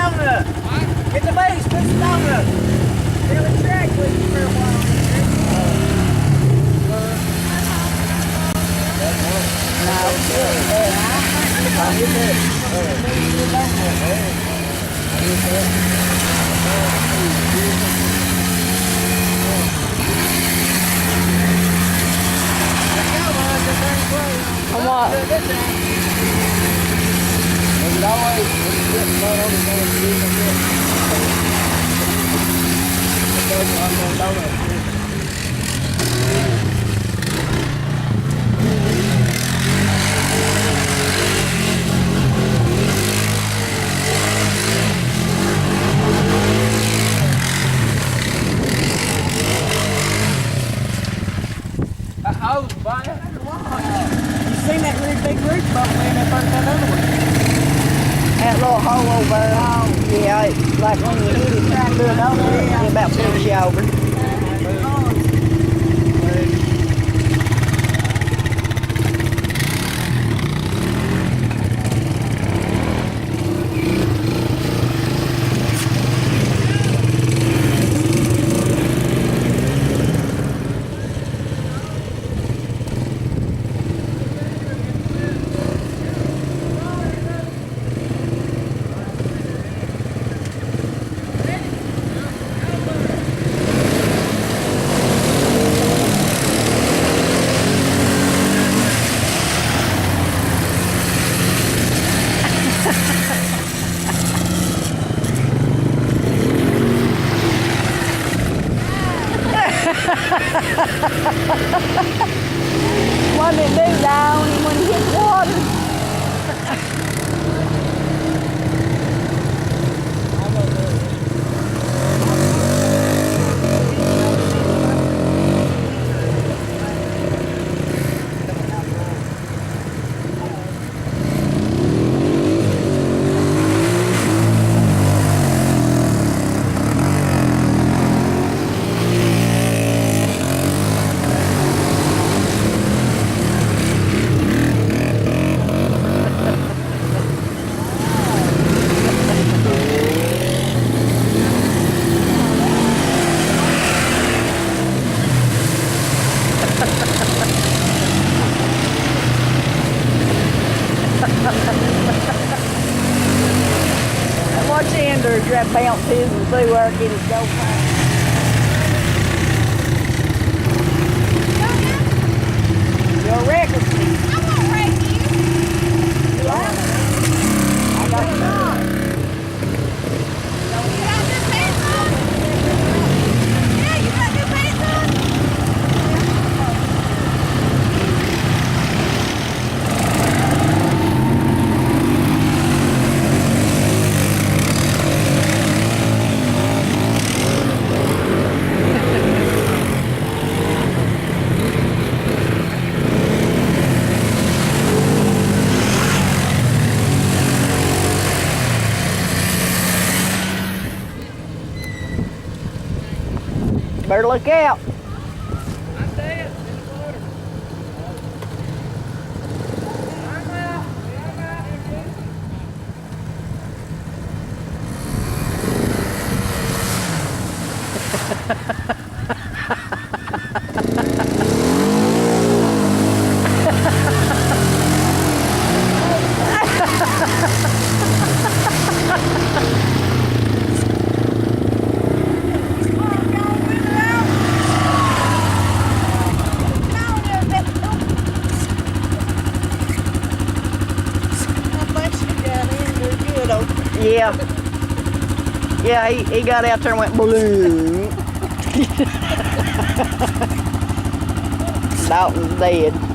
donut. Get the base, put the donut. They'll extract with you for a while. On what? Oh, buddy. You seen that really big roof bubble in that burnt that other one? That little hole over there. Oh. Yeah, it's like when you hit it trying to do it over, it about flips you over. What did it do down when he hit the water? Watch Andrew try to bounce his and see where it get his go from. You're reckless. I won't wreck you. You are. I got it on. You got new pants on? Yeah, you got new pants on? Better look out. I'm dead in the water. I'm out. Yeah. Yeah, he got out there and went blue. Dalton's dead.